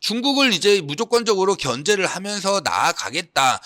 중국을 이제 무조건적으로 견제를 하면서 나아가겠다.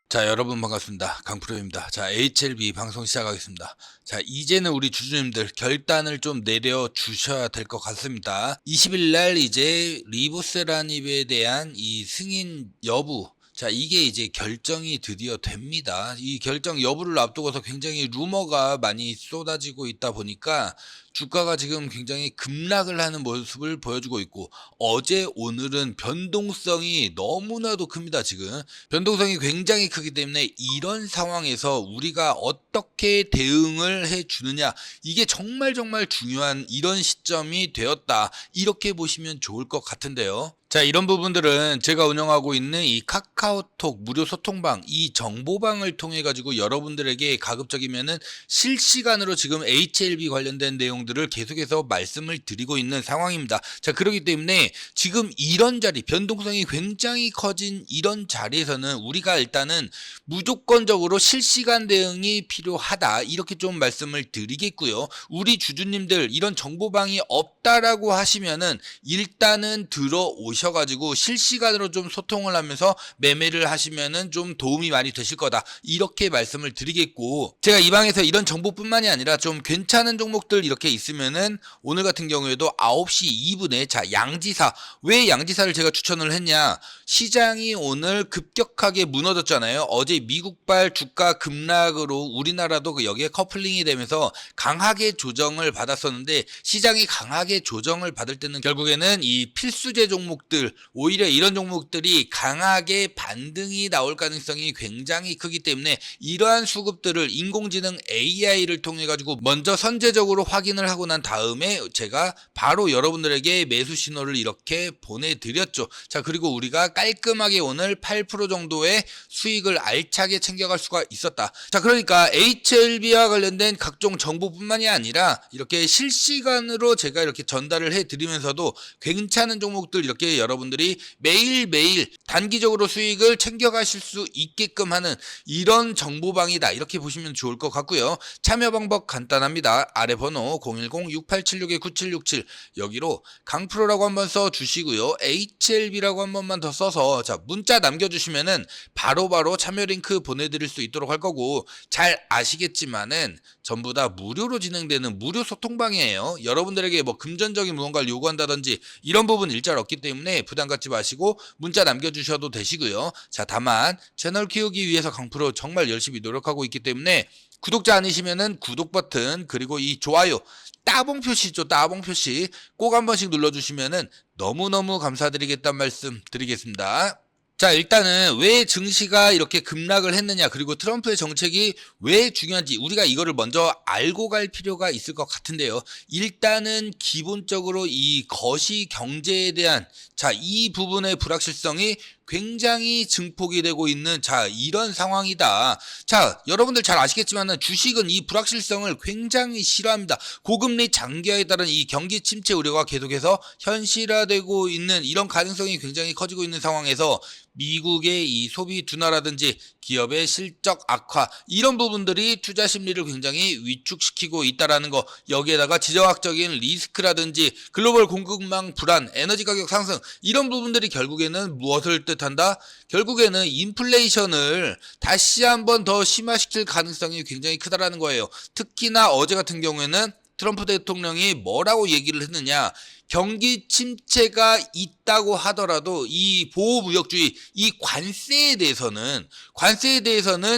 자, 여러분 반갑습니다. 강프로입니다. 자, HLB 방송 시작하겠습니다. 자, 이제는 우리 주주님들 결단을 좀 내려 주셔야 될 것 같습니다. 20일 날 이제 리보세라님에 대한 이 승인 여부, 자, 이게 이제 결정이 드디어 됩니다. 이 결정 여부를 앞두고서 굉장히 루머가 많이 쏟아지고 있다 보니까 주가가 지금 굉장히 급락을 하는 모습을 보여주고 있고, 어제 오늘은 변동성이 너무나도 큽니다. 지금 변동성이 굉장히 크기 때문에 이런 상황에서 우리가 어떻게 대응을 해주느냐, 이게 정말 중요한 이런 시점이 되었다, 이렇게 보시면 좋을 것 같은데요. 자, 이런 부분들은 제가 운영하고 있는 이 카카오톡 무료 소통방, 이 정보방을 통해 가지고 여러분들에게 가급적이면은 실시간으로 지금 HLB 관련된 내용들을 계속해서 말씀을 드리고 있는 상황입니다. 자, 그렇기 때문에 지금 이런 자리, 변동성이 굉장히 커진 이런 자리에서는 우리가 일단은 무조건적으로 실시간 대응이 필요하다, 이렇게 좀 말씀을 드리겠고요. 우리 주주님들 이런 정보방이 없다라고 하시면은 일단은 들어오셔가지고 실시간으로 좀 소통을 하면서 매매를 하시면은 좀 도움이 많이 되실 거다, 이렇게 말씀을 드리겠고, 제가 이 방에서 이런 정보뿐만이 아니라 좀 괜찮은 종목들 이렇게 있으면은 오늘 같은 경우에도 9시 2분에 자, 양지사. 왜 양지사를 제가 추천을 했냐, 시장이 오늘 급격하게 무너졌잖아요. 어제 미국발 주가 급락으로 우리나라도 여기에 커플링이 되면서 강하게 조정을 받았었는데, 시장이 강하게 조정을 받을 때는 결국에는 이 필수제 종목들, 오히려 이런 종목들이 강하게 반등이 나올 가능성이 굉장히 크기 때문에 이러한 수급들을 인공지능 AI를 통해 가지고 먼저 선제적으로 확인을 하고 난 다음에 제가 바로 여러분들에게 매수 신호를 이렇게 보내드렸죠. 자, 그리고 우리가 깔끔하게 오늘 8% 정도의 수익을 알차게 챙겨갈 수가 있었다. 자, 그러니까 HLB와 관련된 각종 정보뿐만이 아니라 이렇게 실시간으로 제가 이렇게 전달을 해드리면서도 괜찮은 종목들 이렇게 여러분들이 매일매일 단기적으로 수익을 챙겨가실 수 있게끔 하는 이런 정보방이다, 이렇게 보시면 좋을 것 같고요. 참여 방법 간단합니다. 아래 번호 010-6876-9767 여기로 강프로라고 한번 써주시고요. HLB라고 한 번만 더 써서 자, 문자 남겨주시면은 바로바로 참여 링크 보내드릴 수 있도록 할 거고, 잘 아시겠지만은 전부 다 무료로 진행되는 무료 소통방이에요. 여러분들에게 뭐 금전적인 무언가를 요구한다든지 이런 부분 일절 없기 때문에 부담 갖지 마시고 문자 남겨주셔도 되시고요. 자, 다만 채널 키우기 위해서 강프로 정말 열심히 노력하고 있기 때문에 구독자 아니시면은 구독 버튼, 그리고 이 좋아요 따봉 표시 있죠, 따봉 표시 꼭 한 번씩 눌러주시면은 너무너무 감사드리겠다는 말씀 드리겠습니다. 자, 일단은 왜 증시가 이렇게 급락을 했느냐, 그리고 트럼프의 정책이 왜 중요한지 우리가 이거를 먼저 알고 갈 필요가 있을 것 같은데요. 일단은 기본적으로 이 거시 경제에 대한 자, 이 부분의 불확실성이 굉장히 증폭이 되고 있는 자, 이런 상황이다. 자, 여러분들 잘 아시겠지만 주식은 이 불확실성을 굉장히 싫어합니다. 고금리 장기화에 따른 이 경기 침체 우려가 계속해서 현실화되고 있는 이런 가능성이 굉장히 커지고 있는 상황에서 미국의 이 소비 둔화라든지 기업의 실적 악화, 이런 부분들이 투자 심리를 굉장히 위축시키고 있다라는 거, 여기에다가 지정학적인 리스크라든지 글로벌 공급망 불안, 에너지 가격 상승, 이런 부분들이 결국에는 무엇을 뜻한다? 결국에는 인플레이션을 다시 한번 더 심화시킬 가능성이 굉장히 크다라는 거예요. 특히나 어제 같은 경우에는 트럼프 대통령이 뭐라고 얘기를 했느냐, 경기 침체가 있다고 하더라도 이 보호무역주의, 이 관세에 대해서는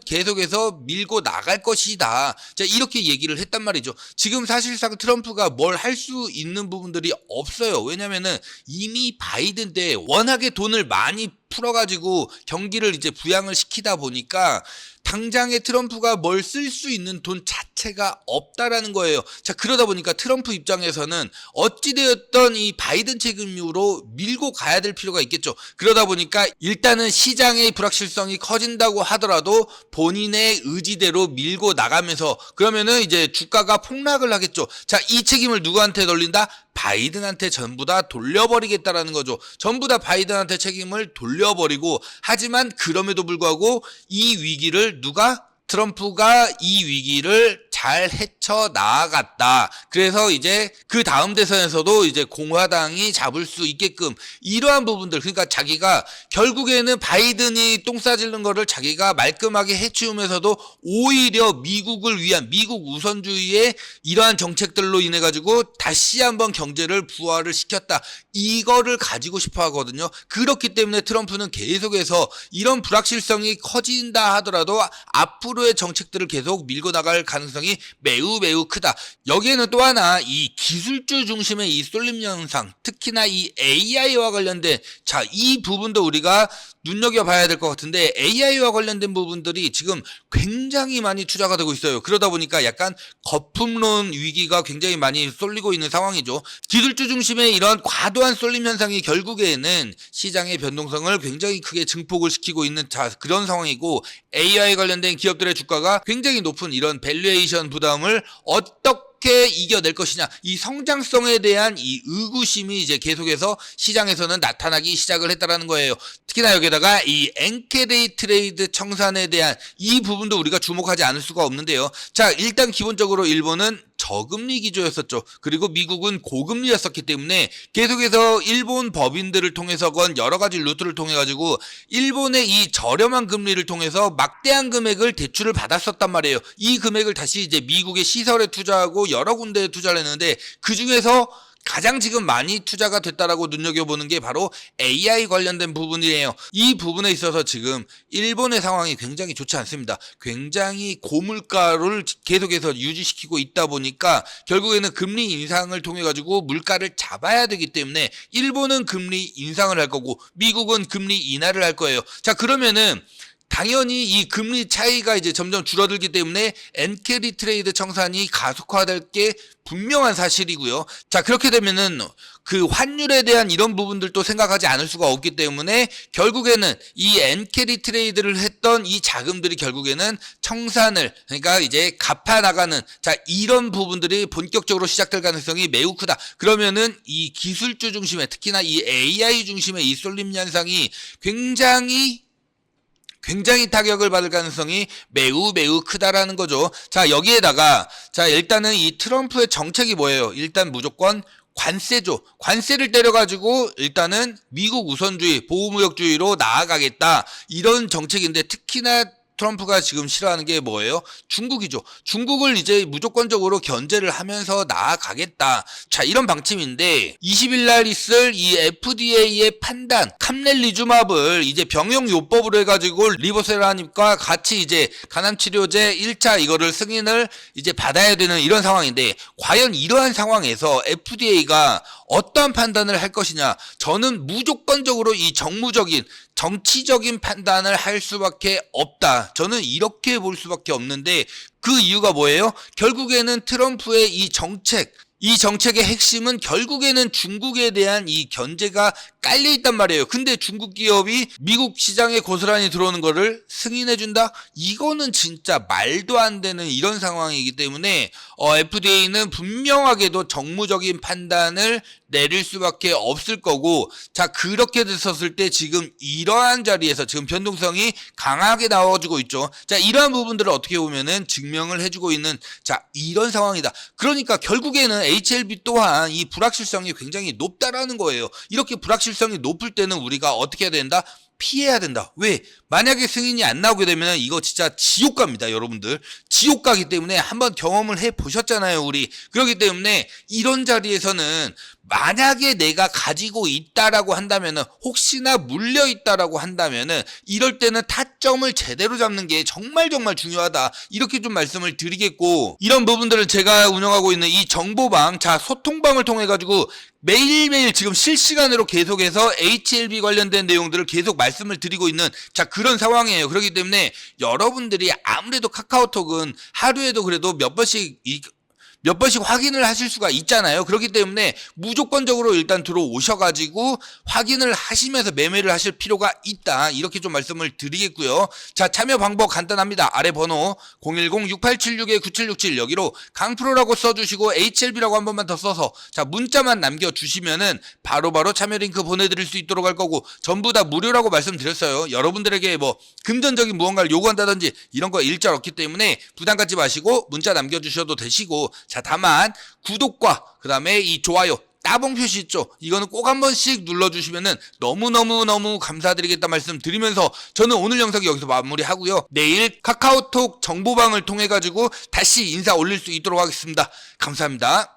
계속해서 밀고 나갈 것이다. 자, 이렇게 얘기를 했단 말이죠. 지금 사실상 트럼프가 뭘 할 수 있는 부분들이 없어요. 왜냐면은 이미 바이든 때 워낙에 돈을 많이 풀어가지고 경기를 이제 부양을 시키다 보니까 당장에 트럼프가 뭘 쓸 수 있는 돈 자체가 없다라는 거예요. 자, 그러다 보니까 트럼프 입장에서는 어찌되었던 이 바이든 책임으로 밀고 가야 될 필요가 있겠죠. 그러다 보니까 일단은 시장의 불확실성이 커진다고 하더라도 본인의 의지대로 밀고 나가면서 그러면은 이제 주가가 폭락을 하겠죠. 자, 이 책임을 누구한테 돌린다? 바이든한테 전부 다 돌려버리겠다라는 거죠. 전부 다 바이든한테 책임을 돌려버리고, 하지만 그럼에도 불구하고 이 위기를 누가? 트럼프가 이 위기를 잘 헤쳐나갔다. 그래서 이제 그 다음 대선에서도 이제 공화당이 잡을 수 있게끔 이러한 부분들, 그러니까 자기가 결국에는 바이든이 똥 싸지는 거를 자기가 말끔하게 해치우면서도 오히려 미국을 위한 미국 우선주의의 이러한 정책들로 인해 가지고 다시 한번 경제를 부활을 시켰다. 이거를 가지고 싶어 하거든요. 그렇기 때문에 트럼프는 계속해서 이런 불확실성이 커진다 하더라도 앞으로의 정책들을 계속 밀고 나갈 가능성이 매우 매우 크다. 여기에는 또 하나 이 기술주 중심의 이 쏠림 현상, 특히나 이 AI와 관련된 이 부분도 우리가 눈여겨봐야 될 것 같은데, AI와 관련된 부분들이 지금 굉장히 많이 투자가 되고 있어요. 그러다 보니까 약간 거품론 위기가 굉장히 많이 쏠리고 있는 상황이죠. 기술주 중심의 이런 과도한 쏠림 현상이 결국에는 시장의 변동성을 굉장히 크게 증폭을 시키고 있는 그런 상황이고, AI 관련된 기업들의 주가가 굉장히 높은 이런 밸류에이션 부담을 어떻게 이겨낼 것이냐, 이 성장성에 대한 이 의구심이 이제 계속해서 시장에서는 나타나기 시작을 했다라는 거예요. 특히나 여기다가 이 엔캐리 트레이드 청산에 대한 이 부분도 우리가 주목하지 않을 수가 없는데요. 자, 일단 기본적으로 일본은 저금리 기조였었죠. 그리고 미국은 고금리였었기 때문에 계속해서 일본 법인들을 통해서건 여러 가지 루트를 통해 가지고 일본의 이 저렴한 금리를 통해서 막대한 금액을 대출을 받았었단 말이에요. 이 금액을 다시 이제 미국의 시설에 투자하고 여러 군데에 투자를 했는데, 그 중에서 가장 지금 많이 투자가 됐다라고 눈여겨보는 게 바로 AI 관련된 부분이에요. 이 부분에 있어서 지금 일본의 상황이 굉장히 좋지 않습니다. 굉장히 고물가를 계속해서 유지시키고 있다 보니까 결국에는 금리 인상을 통해 가지고 물가를 잡아야 되기 때문에 일본은 금리 인상을 할 거고 미국은 금리 인하를 할 거예요. 자, 그러면은 당연히 이 금리 차이가 이제 점점 줄어들기 때문에 엔캐리 트레이드 청산이 가속화될 게 분명한 사실이고요. 자, 그렇게 되면은 그 환율에 대한 이런 부분들도 생각하지 않을 수가 없기 때문에 결국에는 이 엔캐리 트레이드를 했던 이 자금들이 결국에는 청산을, 그러니까 이제 갚아 나가는, 이런 부분들이 본격적으로 시작될 가능성이 매우 크다. 그러면은 이 기술주 중심의, 특히나 이 AI 중심의 이 쏠림 현상이 굉장히 타격을 받을 가능성이 매우 매우 크다라는 거죠. 자, 여기에다가 일단은 이 트럼프의 정책이 뭐예요? 일단 무조건 관세죠. 관세를 때려가지고 일단은 미국 우선주의, 보호무역주의로 나아가겠다, 이런 정책인데, 특히나 트럼프가 지금 싫어하는 게 뭐예요? 중국이죠. 중국을 이제 무조건적으로 견제를 하면서 나아가겠다. 자, 이런 방침인데 20일 날 있을 이 FDA의 판단, 캄렐리주맙을 이제 병용요법으로 해가지고 리보세라닙과 같이 이제 간암치료제 1차 이거를 승인을 이제 받아야 되는 이런 상황인데, 과연 이러한 상황에서 FDA가 어떠한 판단을 할 것이냐? 저는 무조건적으로 이 정치적인 판단을 할 수밖에 없다. 저는 이렇게 볼 수밖에 없는데, 그 이유가 뭐예요? 결국에는 트럼프의 이 정책의 핵심은 결국에는 중국에 대한 이 견제가 깔려 있단 말이에요. 근데 중국 기업이 미국 시장에 고스란히 들어오는 거를 승인해준다? 이거는 진짜 말도 안 되는 이런 상황이기 때문에 FDA는 분명하게도 정무적인 판단을 내릴 수밖에 없을 거고, 자, 그렇게 됐었을 때 지금 이러한 자리에서 지금 변동성이 강하게 나와주고 있죠. 자, 이러한 부분들을 어떻게 보면은 증명을 해주고 있는 이런 상황이다. 그러니까 결국에는 HLB 또한 이 불확실성이 굉장히 높다라는 거예요. 이렇게 불확실성이 높을 때는 우리가 어떻게 해야 된다? 피해야 된다. 왜? 만약에 승인이 안 나오게 되면 이거 진짜 지옥갑니다, 여러분들. 지옥가기 때문에 한번 경험을 해보셨잖아요, 우리. 그렇기 때문에 이런 자리에서는 만약에 내가 가지고 있다라고 한다면은, 혹시나 물려 있다라고 한다면은, 이럴 때는 타점을 제대로 잡는 게 정말 중요하다, 이렇게 좀 말씀을 드리겠고, 이런 부분들은 제가 운영하고 있는 이 정보방, 소통방을 통해 가지고 매일매일 지금 실시간으로 계속해서 HLB 관련된 내용들을 계속 말씀을 드리고 있는 그런 상황이에요. 그렇기 때문에 여러분들이 아무래도 카카오톡은 하루에도 그래도 몇 번씩 몇 번씩 확인을 하실 수가 있잖아요. 그렇기 때문에 무조건적으로 일단 들어오셔가지고 확인을 하시면서 매매를 하실 필요가 있다. 이렇게 좀 말씀을 드리겠고요. 자, 참여 방법 간단합니다. 아래 번호 010-6876-9767 여기로 강프로라고 써주시고 HLB라고 한 번만 더 써서 자, 문자만 남겨주시면은 바로바로 참여 링크 보내드릴 수 있도록 할 거고 전부 다 무료라고 말씀드렸어요. 여러분들에게 뭐 금전적인 무언가를 요구한다든지 이런 거 일절 없기 때문에 부담 갖지 마시고 문자 남겨주셔도 되시고 자, 다만 구독과 그 다음에 이 좋아요 따봉 표시 있죠? 이거는 꼭 한 번씩 눌러주시면은 너무너무 감사드리겠다 말씀드리면서 저는 오늘 영상 여기서 마무리하고요. 내일 카카오톡 정보방을 통해 가지고 다시 인사 올릴 수 있도록 하겠습니다. 감사합니다.